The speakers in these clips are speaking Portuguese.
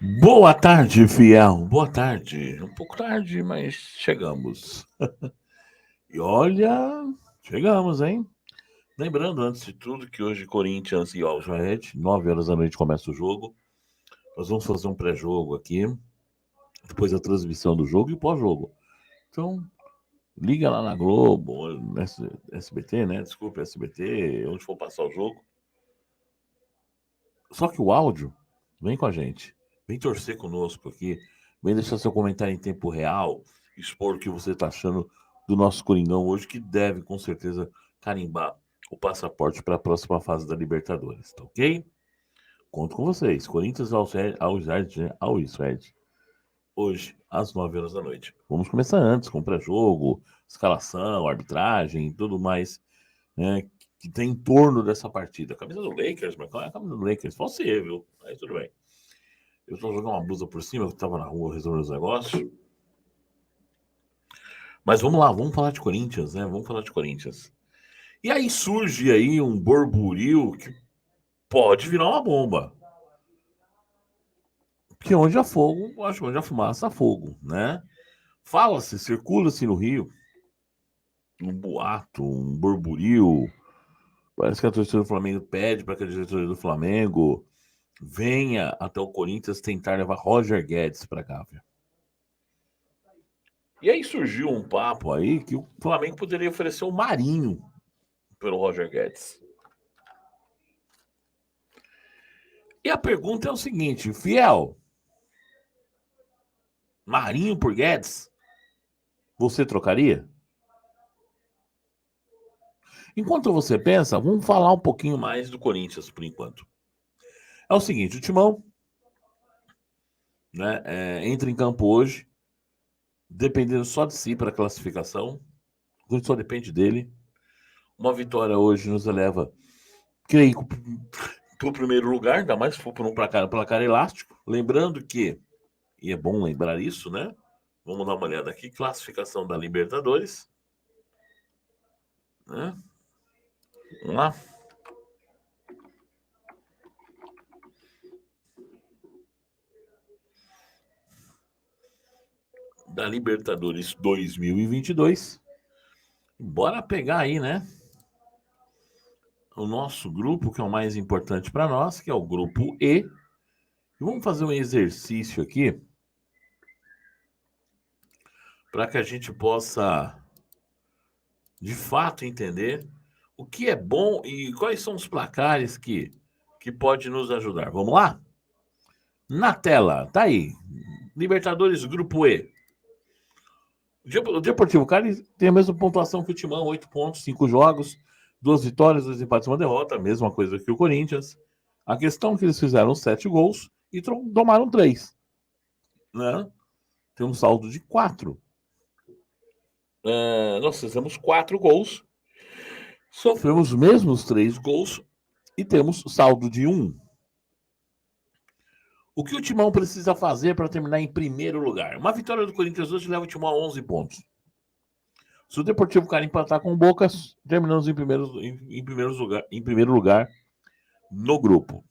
Boa tarde, fiel. Boa tarde. Um pouco tarde, mas chegamos. E olha, chegamos, hein? Lembrando, antes de tudo, que hoje Corinthians e Always, 9 horas da noite começa o jogo. Nós vamos fazer um pré-jogo aqui, depois da transmissão do jogo e pós-jogo. Então, liga lá na Globo, SBT, né? Desculpa, SBT, onde for passar o jogo. Só que o áudio, vem com a gente. Vem torcer conosco aqui. Vem deixar seu comentário em tempo real. Expor o que você está achando do nosso Coringão hoje, que deve, com certeza, carimbar o passaporte para a próxima fase da Libertadores, tá ok? Conto com vocês. Corinthians ao Red. Hoje, às 9 horas da noite. Vamos começar antes, com pré-jogo, escalação, arbitragem, tudo mais, né, que tem em torno dessa partida. A camisa do Lakers, mas qual é a camisa do Lakers? Você, viu? Aí tudo bem. Eu tô jogando uma blusa por cima, eu tava na rua resolvendo os negócios. Mas vamos lá, vamos falar de Corinthians, né? Vamos falar de Corinthians. E aí surge aí um borburio que pode virar uma bomba. Porque onde há fogo, acho que onde há fumaça há fogo, né? Fala-se, circula-se no Rio um boato, um borburio. Parece que a torcida do Flamengo pede para que a diretoria do Flamengo venha até o Corinthians tentar levar Roger Guedes para cá. E aí surgiu um papo aí que o Flamengo poderia oferecer o Marinho pelo Roger Guedes. E a pergunta é o seguinte, Fiel, Marinho por Guedes, você trocaria? Enquanto você pensa, vamos falar um pouquinho mais do Corinthians por enquanto. É o seguinte, o Timão, né, entra em campo hoje, dependendo só de si para a classificação, o Corinthians só depende dele. Uma vitória hoje nos eleva, creio, para o primeiro lugar, ainda mais se for por um placar elástico. Lembrando que, e é bom lembrar isso, né? Vamos dar uma olhada aqui, classificação da Libertadores. Né? Vamos lá. Da Libertadores 2022. Bora pegar aí, né? O nosso grupo, que é o mais importante para nós, que é o grupo E. E vamos fazer um exercício aqui para que a gente possa, de fato, entender o que é bom e quais são os placares que pode nos ajudar. Vamos lá? Na tela, tá aí. Libertadores Grupo E. O Deportivo Cali tem a mesma pontuação que o Timão, 8 pontos, 5 jogos, 2 vitórias, 2 empates e uma derrota, mesma coisa que o Corinthians. A questão é que eles fizeram 7 gols e tomaram 3. Né? Tem um saldo de 4. Nós fizemos 4 gols, sofremos os mesmos 3 gols e temos saldo de 1. O que o Timão precisa fazer para terminar em primeiro lugar? Uma vitória do Corinthians hoje leva o Timão a 11 pontos. Se o Deportivo Cali empatar com o Boca, terminamos em primeiro lugar no grupo.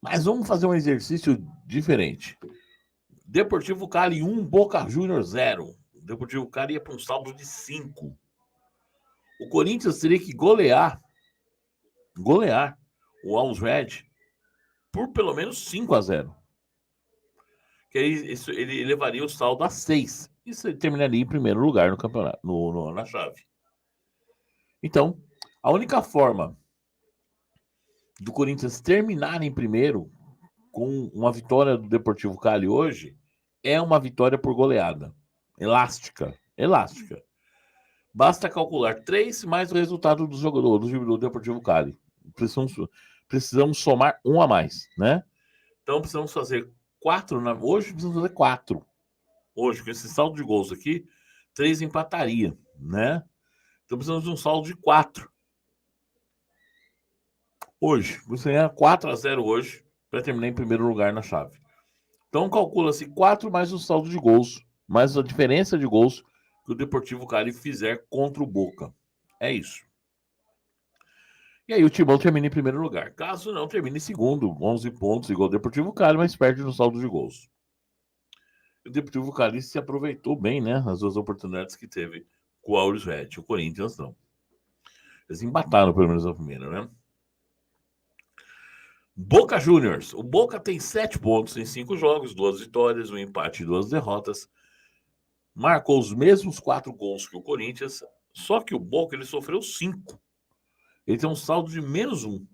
Mas vamos fazer um exercício diferente. Deportivo Cali 1, Boca Júnior 0. O Deportivo Cali ia para um saldo de 5. O Corinthians teria que golear o Always Red por pelo menos 5-0. Que aí ele levaria o saldo a 6. Isso ele terminaria em primeiro lugar no campeonato, na chave. Então, a única forma do Corinthians terminar em primeiro com uma vitória do Deportivo Cali hoje é uma vitória por goleada. Elástica. Basta calcular 3 mais o resultado dos jogadores do Deportivo Cali. Precisamos somar 1 a mais, né? Então precisamos fazer 4. Hoje precisamos fazer 4. Hoje, com esse saldo de gols aqui, 3 empataria, né? Então precisamos de um saldo de 4. Hoje, você ganha 4-0 hoje para terminar em primeiro lugar na chave. Então calcula-se 4 mais o saldo de gols, mais a diferença de gols que o Deportivo Cali fizer contra o Boca. É isso. E aí o Timão termina em primeiro lugar. Caso não, termine em segundo, 11 pontos, igual o Deportivo Cali, mas perde no saldo de gols. O Deportivo Cali se aproveitou bem, né? As duas oportunidades que teve com o Always Red. O Corinthians não. Eles embataram pelo menos na primeira, né? Boca Juniors. O Boca tem 7 pontos em 5 jogos, 2 vitórias, um empate e 2 derrotas. Marcou os mesmos 4 gols que o Corinthians, só que o Boca ele sofreu 5. Ele tem um saldo de menos 1.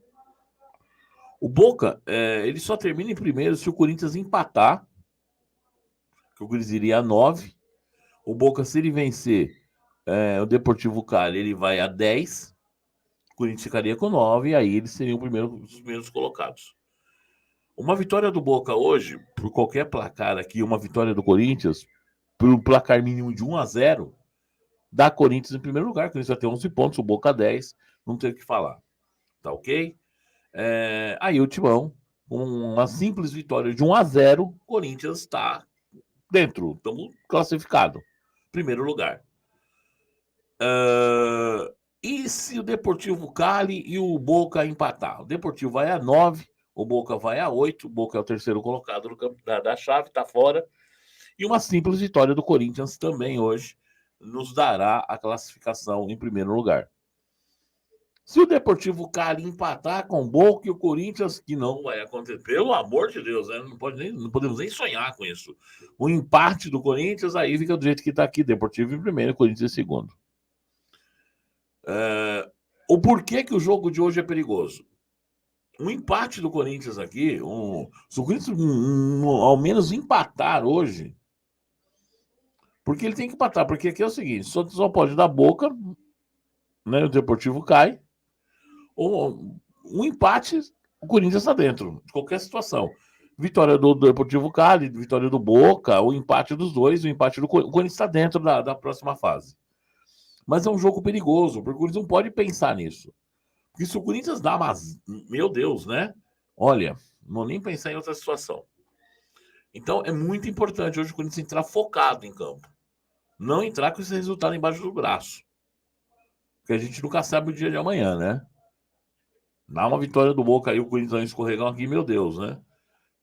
O Boca, ele só termina em primeiro se o Corinthians empatar, que o Corinthians iria a 9. O Boca, se ele vencer o Deportivo Cali, ele vai a 10. O Corinthians ficaria com 9 e aí eles seriam os primeiros colocados. Uma vitória do Boca hoje, por qualquer placar aqui, uma vitória do Corinthians, por um placar mínimo de 1-0, dá Corinthians em primeiro lugar. O Corinthians vai ter 11 pontos, o Boca 10, não tem o que falar. Tá ok? Aí o Timão, com uma simples vitória de 1-0, Corinthians está dentro, estamos classificado. Primeiro lugar. E se o Deportivo Cali e o Boca empatar? O Deportivo vai a 9, o Boca vai a 8, o Boca é o terceiro colocado da chave, está fora. E uma simples vitória do Corinthians também hoje nos dará a classificação em primeiro lugar. Se o Deportivo Cali empatar com o Boca e o Corinthians, que não vai acontecer, pelo amor de Deus, né? Não podemos nem sonhar com isso. O empate do Corinthians, aí fica do jeito que está aqui: Deportivo em primeiro, Corinthians em segundo. O porquê que o jogo de hoje é perigoso? Um empate do Corinthians aqui, se o Corinthians ao menos empatar hoje, porque ele tem que empatar, porque aqui é o seguinte: só pode dar Boca, né? O Deportivo cai. Ou um empate, o Corinthians está dentro de qualquer situação. Vitória do Deportivo Cali, vitória do Boca, o empate dos dois, o empate do Corinthians. O Corinthians está dentro da próxima fase. Mas é um jogo perigoso, porque o Corinthians não pode pensar nisso. Porque se o Corinthians dá mas meu Deus, né? Olha, não vou nem pensar em outra situação. Então é muito importante hoje o Corinthians entrar focado em campo. Não entrar com esse resultado embaixo do braço. Porque a gente nunca sabe o dia de amanhã, né? Dá uma vitória do Boca aí, o Corinthians vai escorregar aqui, meu Deus, né?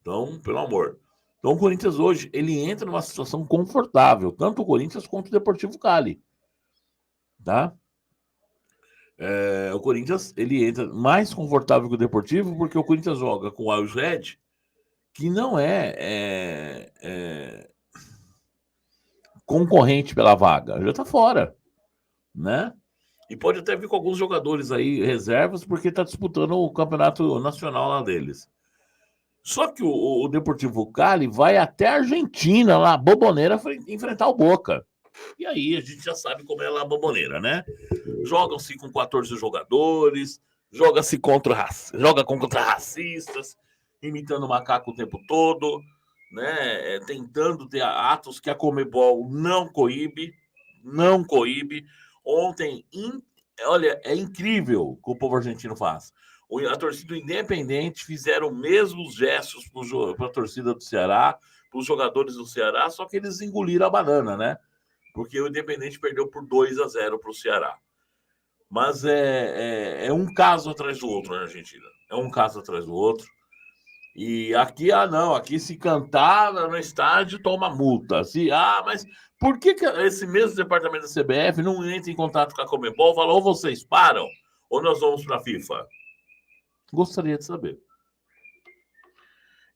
Então, pelo amor. Então, o Corinthians hoje, ele entra numa situação confortável, tanto o Corinthians quanto o Deportivo Cali. Tá? O Corinthians, ele entra mais confortável que o Deportivo, porque o Corinthians joga com o Alves Red, que não é concorrente pela vaga, já tá fora, né? E pode até vir com alguns jogadores aí, reservas, porque tá disputando o campeonato nacional lá deles. Só que o Deportivo Cali vai até a Argentina, lá, Boboneira, enfrentar o Boca. E aí a gente já sabe como é lá a Boboneira, né? Jogam-se com 14 jogadores, joga contra racistas, imitando o macaco o tempo todo, né? Tentando ter atos que a Comebol não coíbe. Ontem, olha, é incrível o que o povo argentino faz. A torcida independente fizeram os mesmos gestos para a torcida do Ceará, para os jogadores do Ceará, só que eles engoliram a banana, né? Porque o Independente perdeu por 2-0 para o Ceará. Mas é um caso atrás do outro na Argentina. É um caso atrás do outro. E aqui, não, aqui se cantar no estádio, toma multa. Mas por que esse mesmo departamento da CBF não entra em contato com a Comebol e fala, ou vocês param, ou nós vamos para a FIFA? Gostaria de saber.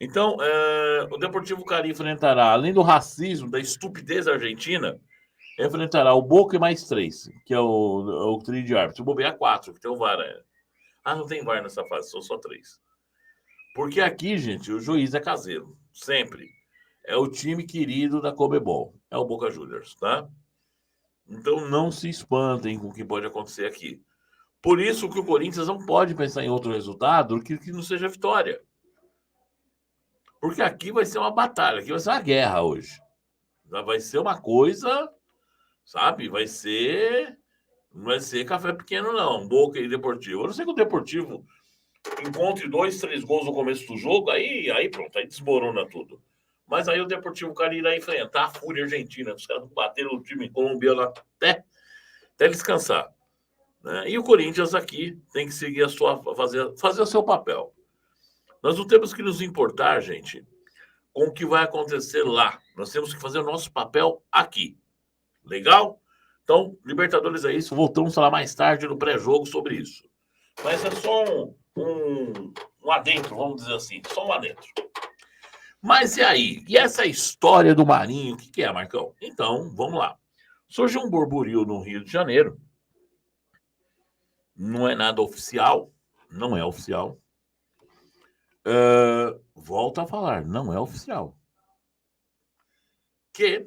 Então, o Deportivo Cali enfrentará, além do racismo, da estupidez argentina, enfrentará o Boca e mais 3, que é o trio de árbitros. O bobear 4, que tem o VAR. Não tem VAR nessa fase, são só 3. Porque aqui, gente, o juiz é caseiro, sempre. É o time querido da Comebol, é o Boca Juniors, tá? Então não se espantem com o que pode acontecer aqui. Por isso que o Corinthians não pode pensar em outro resultado que não seja vitória. Porque aqui vai ser uma batalha, aqui vai ser uma guerra hoje. Vai ser uma coisa, sabe? Não vai ser café pequeno, não. Boca e Deportivo. Eu não sei que o Deportivo encontre 2, 3 gols no começo do jogo, aí pronto, aí desmorona tudo. Mas aí o Deportivo Cali irá enfrentar a fúria argentina. Os caras bateram o time colombiano até descansar. né? E o Corinthians aqui tem que seguir fazer o seu papel. Nós não temos que nos importar, gente, com o que vai acontecer lá. Nós temos que fazer o nosso papel aqui. Legal? Então, Libertadores é isso. Voltamos a falar mais tarde no pré-jogo sobre isso. Mas é só um adentro, vamos dizer assim. Só um adentro. Mas e aí? E essa história do Marinho? O que é, Marcão? Então, vamos lá. Surgiu um burburinho no Rio de Janeiro. Não é nada oficial. Não é oficial. Volto a falar, não é oficial. Que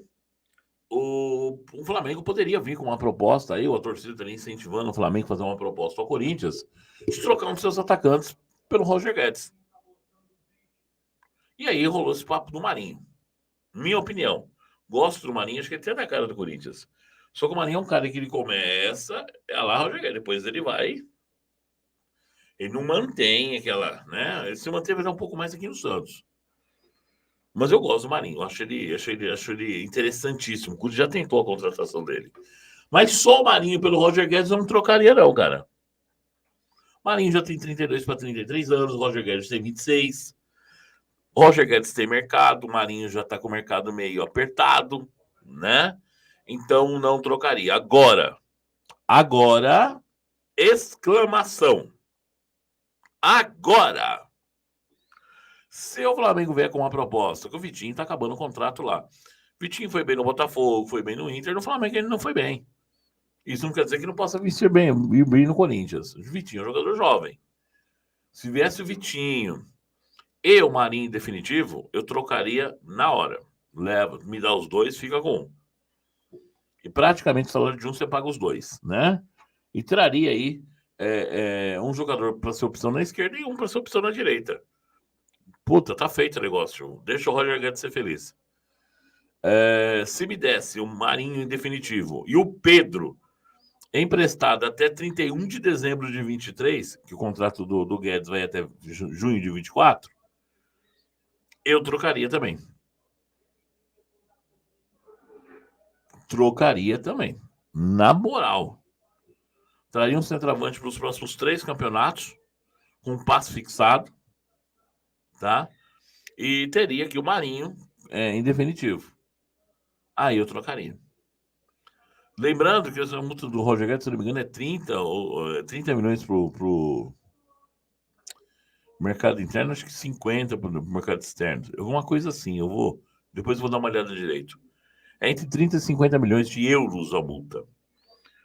o Flamengo poderia vir com uma proposta aí, ou a torcida estaria incentivando o Flamengo a fazer uma proposta ao Corinthians de trocar um dos seus atacantes pelo Roger Guedes. E aí rolou esse papo do Marinho. Minha opinião. Gosto do Marinho, acho que ele tem a cara do Corinthians. Só que o Marinho é um cara que ele começa, é lá Roger Guedes, depois ele vai. Ele não mantém aquela, né? Ele se manteve até um pouco mais aqui no Santos. Mas eu gosto do Marinho, acho ele interessantíssimo. O Corinthians já tentou a contratação dele. Mas só o Marinho pelo Roger Guedes eu não trocaria, não, cara. O Marinho já tem 32 para 33 anos, o Roger Guedes tem 26. O Roger Guedes tem mercado, o Marinho já está com o mercado meio apertado, né? Então não trocaria. Agora, exclamação. Agora! Se o Flamengo vier com uma proposta, que o Vitinho tá acabando o contrato lá. Vitinho foi bem no Botafogo, foi bem no Inter, no Flamengo ele não foi bem. Isso não quer dizer que não possa vir bem no Corinthians. O Vitinho é um jogador jovem. Se viesse o Vitinho e o Marinho em definitivo, eu trocaria na hora. Leva, me dá os dois, fica com um. E praticamente o salário de um você paga os dois, né? E traria aí um jogador para ser opção na esquerda e um para ser opção na direita. Puta, tá feito o negócio. Deixa o Roger Guedes ser feliz. Se me desse o Marinho em definitivo e o Pedro emprestado até 31 de dezembro de 23, que o contrato do Guedes vai até junho de 24, eu trocaria também. Trocaria também. Na moral. Traria um centroavante para os próximos 3 campeonatos, com um passe fixado, tá? E teria aqui o Marinho em definitivo. Aí eu trocaria. Lembrando que a multa do Roger Guedes, se não me engano, é 30 milhões pro mercado interno, acho que 50 pro mercado externo. Alguma coisa assim, depois eu vou dar uma olhada direito. É entre 30 e 50 milhões de euros a multa.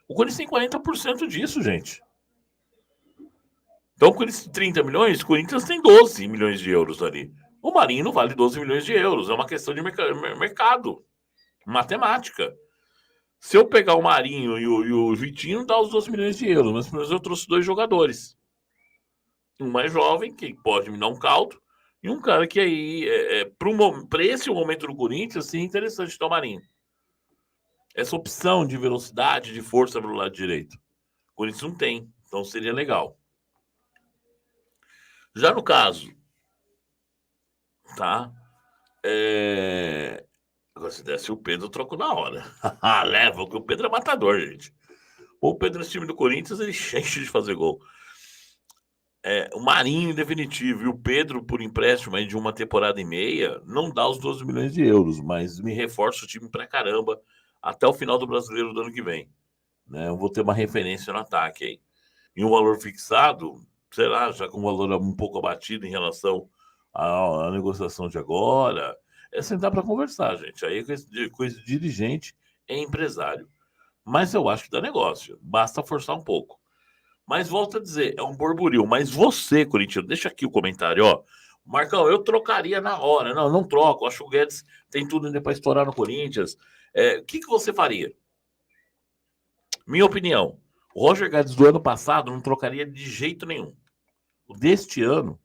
O Corinthians tem 40% disso, gente. Então, com esses 30 milhões, o Corinthians tem 12 milhões de euros ali. O Marinho não vale 12 milhões de euros. É uma questão de mercado. Matemática. Se eu pegar o Marinho e o Vitinho, dá os 12 milhões de euros. Mas pelo menos eu trouxe 2 jogadores. Um mais jovem, que pode me dar um caldo, e um cara que aí, para esse momento do Corinthians, sim, interessante ter o Marinho. Essa opção de velocidade, de força pelo lado direito. O Corinthians não tem, então seria legal. Já no caso, tá? Agora, se desse o Pedro, eu troco na hora. Leva, porque o Pedro é matador, gente. O Pedro, nesse time do Corinthians, ele enche de fazer gol. O Marinho, em definitivo, e o Pedro, por empréstimo aí de uma temporada e meia, não dá os 12 milhões de euros, mas me reforça o time pra caramba até o final do Brasileiro do ano que vem. Né? Eu vou ter uma referência no ataque aí. E um valor fixado, sei lá, já com um valor um pouco abatido em relação à negociação de agora, é sentar para conversar, gente. Aí é coisa de dirigente e empresário. Mas eu acho que dá negócio, basta forçar um pouco. Mas volto a dizer, é um burburinho. Mas você, Corinthians, deixa aqui o comentário, ó. Marcão, eu trocaria na hora. Não, não troco. Acho que o Guedes tem tudo ainda para estourar no Corinthians. O que você faria? Minha opinião. O Roger Guedes do ano passado não trocaria de jeito nenhum. O deste ano,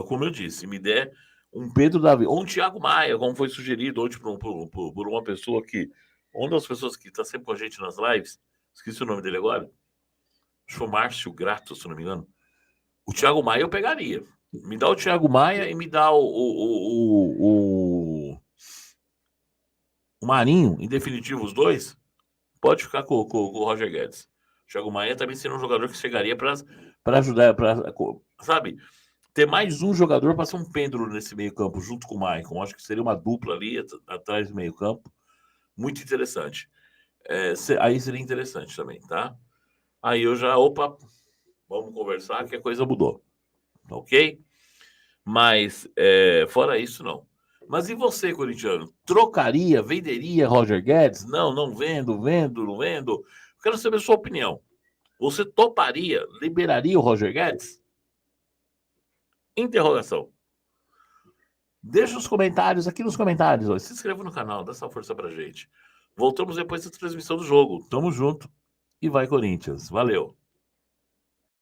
como eu disse, me der um Pedro Davi ou um Thiago Maia, como foi sugerido hoje por uma pessoa uma das pessoas que está sempre com a gente nas lives, esqueci o nome dele agora, acho que foi o Márcio Grato, se não me engano. O Thiago Maia eu pegaria. Me dá o Thiago Maia e me dá o Marinho, em definitivo, os dois. Pode ficar com o Roger Guedes. Thiago Maia também seria um jogador que chegaria para ajudar, sabe, ter mais um jogador para ser um pêndulo nesse meio-campo, junto com o Maicon. Acho que seria uma dupla ali atrás do meio-campo. Muito interessante. Aí seria interessante também, tá? Aí eu já, opa, vamos conversar que a coisa mudou. Ok? Mas, fora isso, não. Mas e você, corintiano? Trocaria, venderia Roger Guedes? Não, não vendo, não vendo. Quero saber a sua opinião. Você toparia, liberaria o Roger Guedes? Interrogação. Deixa os comentários aqui nos comentários. Ó. Se inscreva no canal, dá essa força pra gente. Voltamos depois da transmissão do jogo. Tamo junto e vai Corinthians. Valeu.